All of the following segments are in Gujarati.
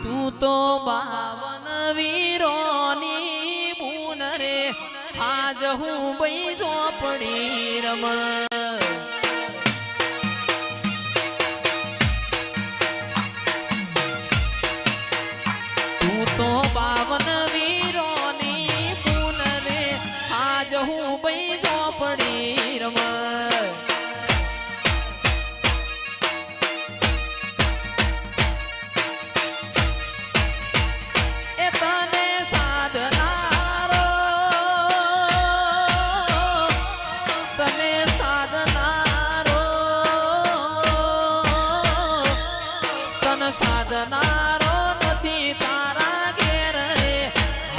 તું તો 52 વીરોની બૂન રે આજ હું બૈજો પડી રમ તું તો 52 વીરોની બૂન રે આજ હું બૈજો પડી રમ સાધનારો નથી તારા ઘેર રે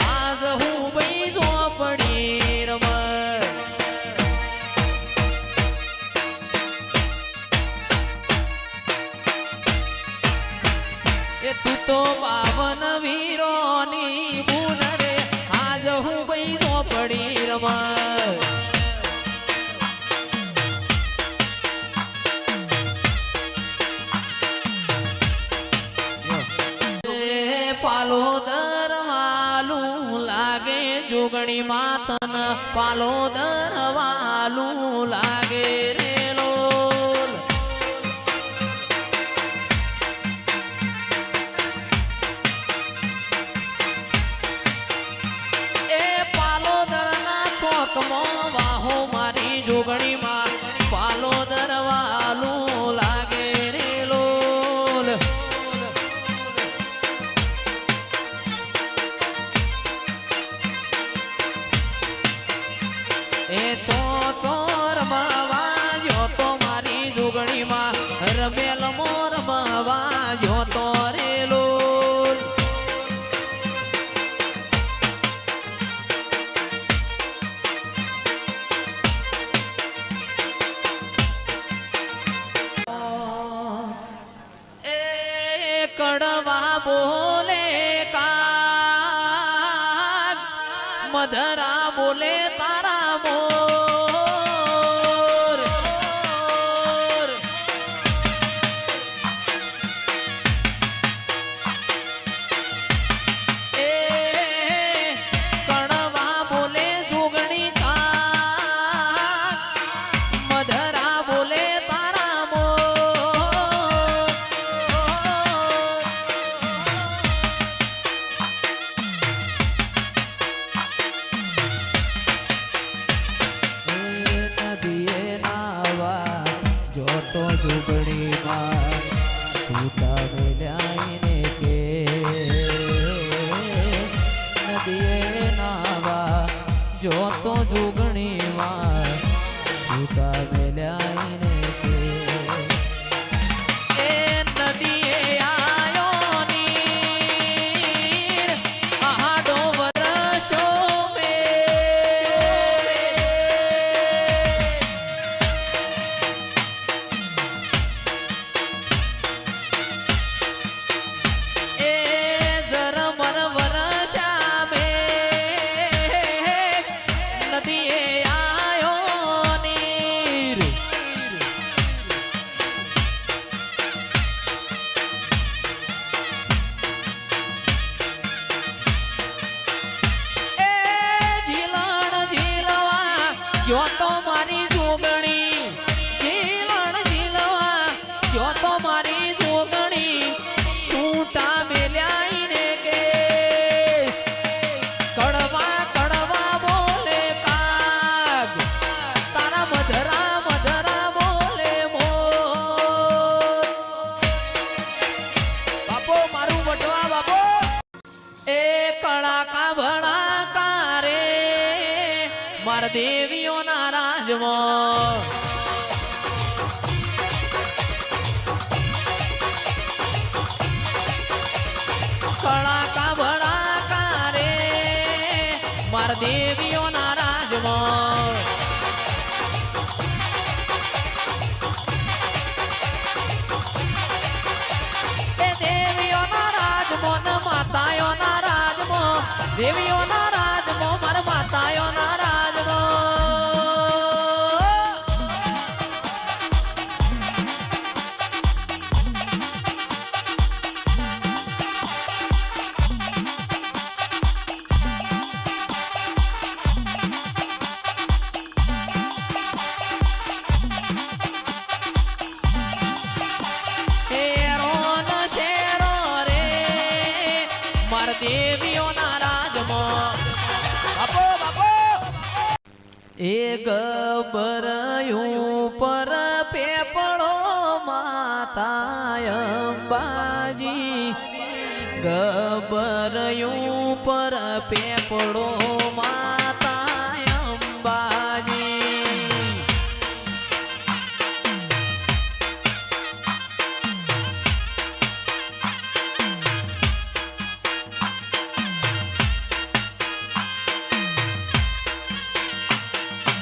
આજ હું બૈજો પડી રમ એ તું તો 52 વીરોની બૂન રે આજ હું બૈજો પડી રમ પાલો દરવાલું લાગે જોગણી માતન પાલો દરવાલું લાગે રે લોલ એ પાલો દરના ચોકમાં વાહો મારી જોગણી માં પાલો દરવાલું લાગે રે લોલ એ ચોર વાજો તો મારી જોગણી માં રમેલ મોર વાજો તો રે લોલ એ કડવા બોલે કા મધરા બોલે તારા મોર એ કડવા બોલે જોગણી કા મધરા બોલે તારા મોર તો જોગણી માં સૂતા મેલ્યાઈને કે નદીએ નાવા જો તો જોગણી માં સૂતા મેલ્યાઈને કે એ નદીએ આયો નીર આડો વરસો જો તો મારી જોગણી જીલણ જીલવા જો તો મારી જોગણી સૂટા મેલ્યાઈને કે કડવા કડવા બોલે કાગ તારા મધરા મધરા બોલે મોર બાપો મારું વટવા બાપો એ કળાકા ભણાકા રે મારા દેવીઓના રાજમાં કળાકા ભડાકા રે મારા દેવીઓના રાજમાં એ દેવીઓના રાજમાં ને માતાઓના રાજમાં દેવીઓના રાજમાં મારા માતાઓના રાજમાં દેવીઓના રાજમાં બાપો બાપો એ ગબરયું પર પેપળો માતા અંબાજી ગબરયું પર પેપળો માતા અંબાજી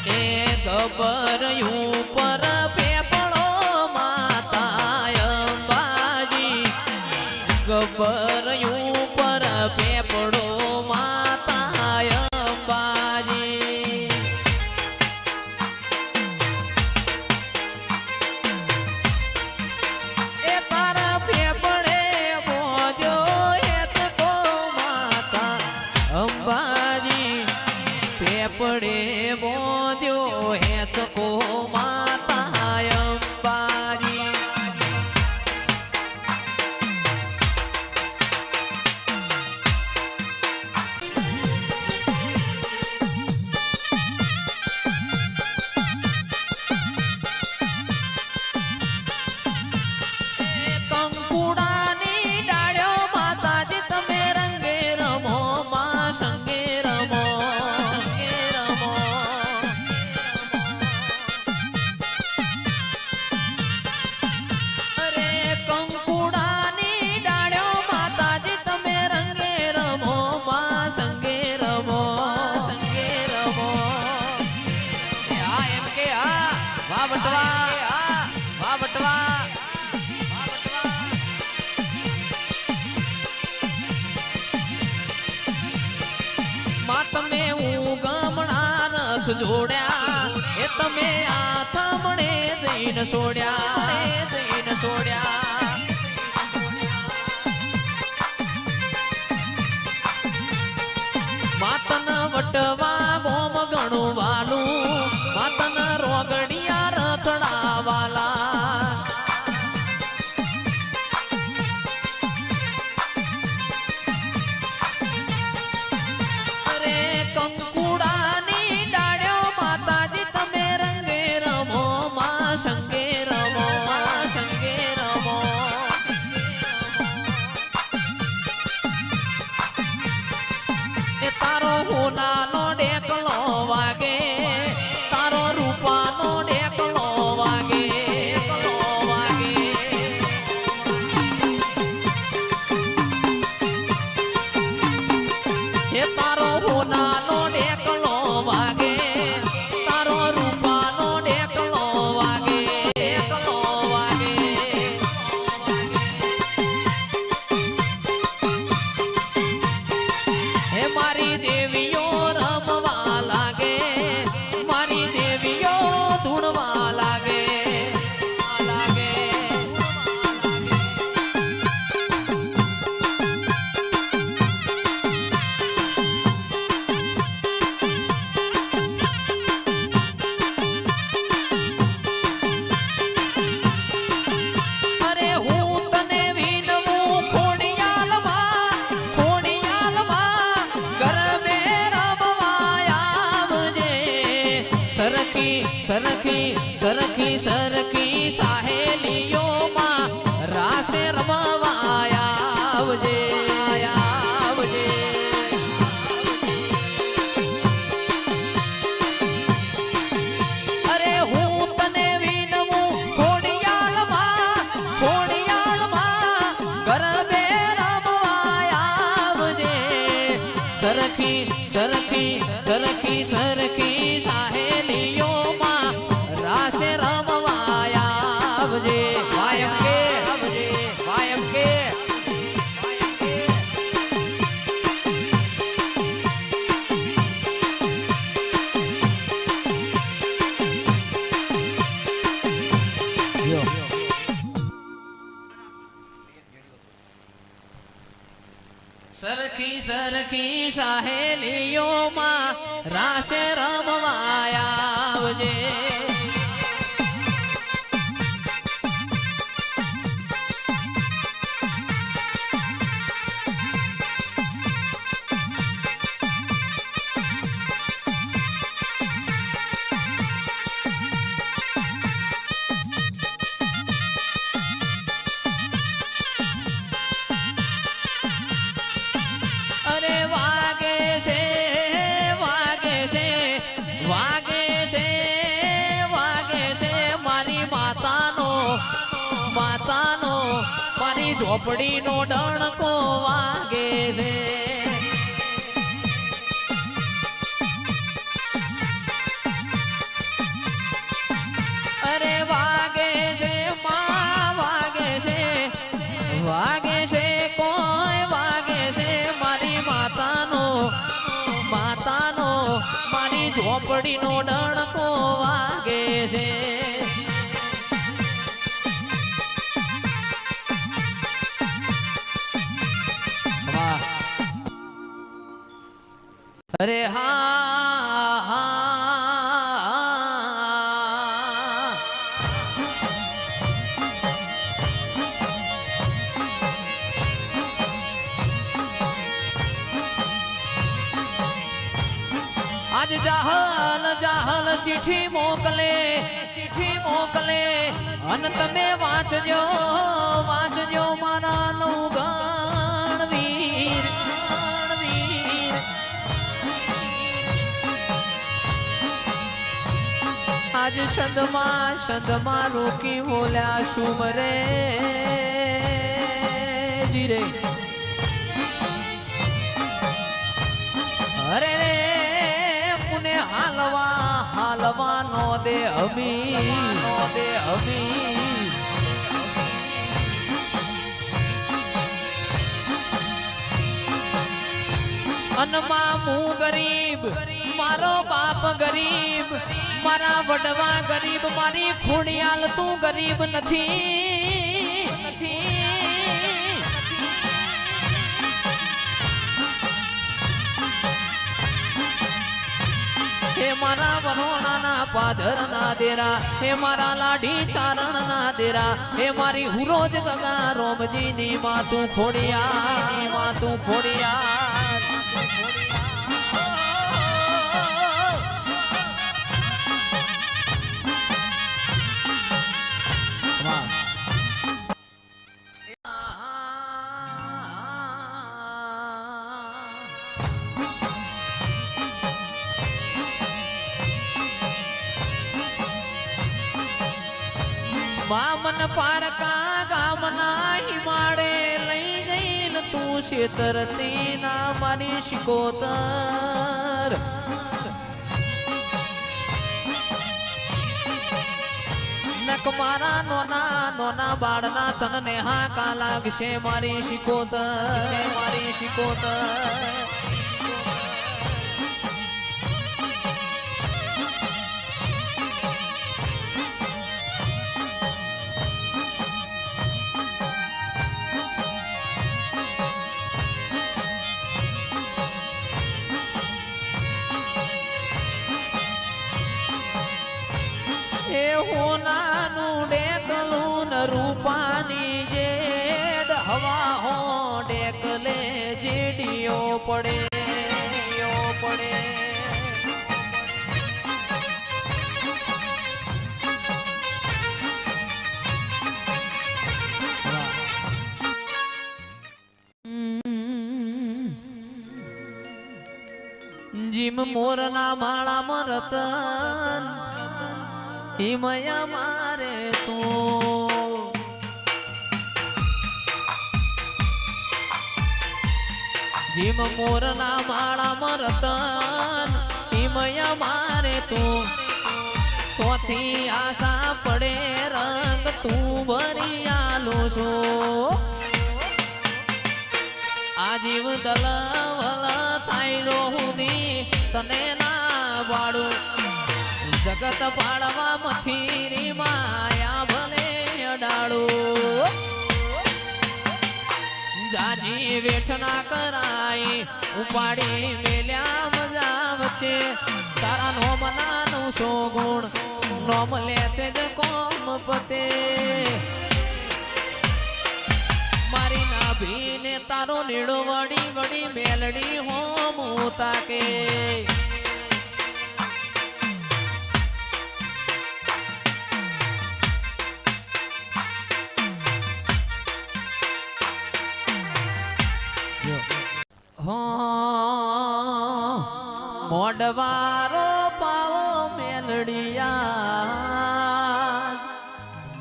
એ ગબરયું પર પેપળો માતા અંબાજી ગબરયું પર પેપળો માતા અંબાજી એ તારા પેપળે મોજો હેતકો માતા અંબાજી પેપળે મોદ્યો હેચકો માતા અંબાજી કંકુડાની ડાળ્યો માતાજી તમે રંગે રમો માં સંગે રમો સંગે રમો અરે કંકુડાની ડાળ્યો માતાજી તમે રંગે રમો માં સંગે રમો સંગે રમો આ એમ કે આ વાહ વટવા વાહ વટવા માં તમે ઉગમણા રથ જોડ્યા એ તમે આથમણે જઈને છોડ્યા જઈને છોડ્યા માતન વટવા ગોમ ગણું વાલું માતન રોગડિયા રથડા વાલા કંકુડાની ડાળ્યો માતાજી તમે રંગે રમો માં સંગે રમો સંગે રમો એ તારો હોનાનો ડેકલો વાગે તારો રૂપાનો ડેકલો વાગે વાગે એ તારો હોનાનો ડેકલો વાગે તારો રૂપાનો ડેકલો વાગે ડેકલો વાગે હે મારી દેવીઓ રમવા લાગે મારી દેવીઓ ધૂણવા લાગે લાગે અરે હું તને વિનવું ખોડિયાલમાં ખોડિયાલમાં ગરબે રમવા આવજે સરખી સરખી સરખી સરખી સાહેલીઓમાં રાસે રમવા આવજે આવજે અરે હું તને વિનવું ખોડિયાલમાં ખોડિયાલમાં ગરબે રમવા આવજે સરખી સરખી સરખી સરખી સાહેલીઓમાં રાસે રમવા આવજે વાયમ કે આવજે વાયમ કે સરખી સરખી સાહેલીઓમાં રાસે રમવા આવજે વાગે છે મારી માતાનો મારી ઝોપડીનો ડણકો વાગે છે. અરે વાગે છે કોઈ વાગે છે મારી માતાનો મારી ઝોપડીનો ડણકો વાગે છે. અરે હા આજ જાહલ ચિઠ્ઠી મોકલે અને તમે વાંચજો મારા નવગણવીર. આજ સંદમાં રોકી બોલ્યા શુમ રે જીરે. અરે રે પુને હાલવા નો દે અમી અનમાં હું ગરીબ મારો બાપ ગરીબ મારા વડવા ગરીબ મારી ખોડિયાલ તું ગરીબ નથી. હે મારા વરોણાના પાદરના દેરા હે મારા લાડી ચારણના દેરા હે મારી હુરોજ ગગા રોમજીની માં તું ખોડિયા. વામન પારકા ગામના હિમાડે લઈ જઈને તું શેતરતી ના મારી શિકોતર. નક મારા નોના બાળના તનને હાકા લાગશે મારી શિકોતર. એ હોનાનું ડેકલું ન રૂપાની જેડ હવા હો ડેકલે જેડીઓ પડે. જીમ મોરના માળામાં રતન હિમયા મારે તું જીમ મોરના માળામાં રતન હિમયા મારે તું ચોથી આશા પડે રંગ તું ભરી આલો છો આજીવ દલવલ થાય હુદી તને ના વાળું જગત પાડવા મથીરી માયા ભલે અડાડું જાજી વેઠ ના કરાય ઉપાડી મેલ્યા મજા વચ્ચે તારા નોમ નાનું સો ગુણ નોમ લેતે જ કોમ પતે મારી નાભીને તારો નીડો વડી વડી મેલડી હોમ તાકે મોડવારો પાવો મેલડિયા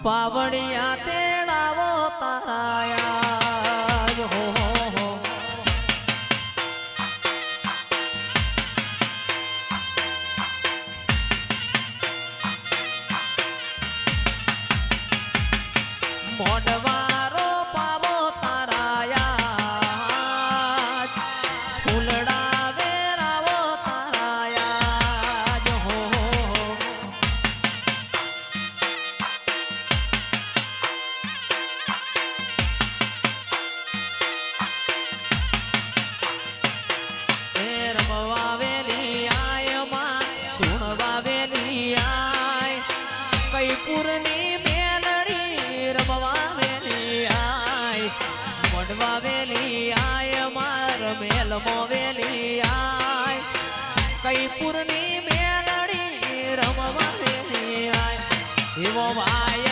પાવડિયા તેડાવો તારાયા હો હો મોઢવારો પાવો તારાયા ફૂલડા વેરાવો તારાયા હો એ રમવા વેલી આય માં ધૂણવા વેલી આય કઈ પૂરની રમવા વેલી આય મોઢવા વેલી આય માર મેલમો વેલી આય કઈ પૂરની મેલડી રમવા વેલી આય એવો ભાઈ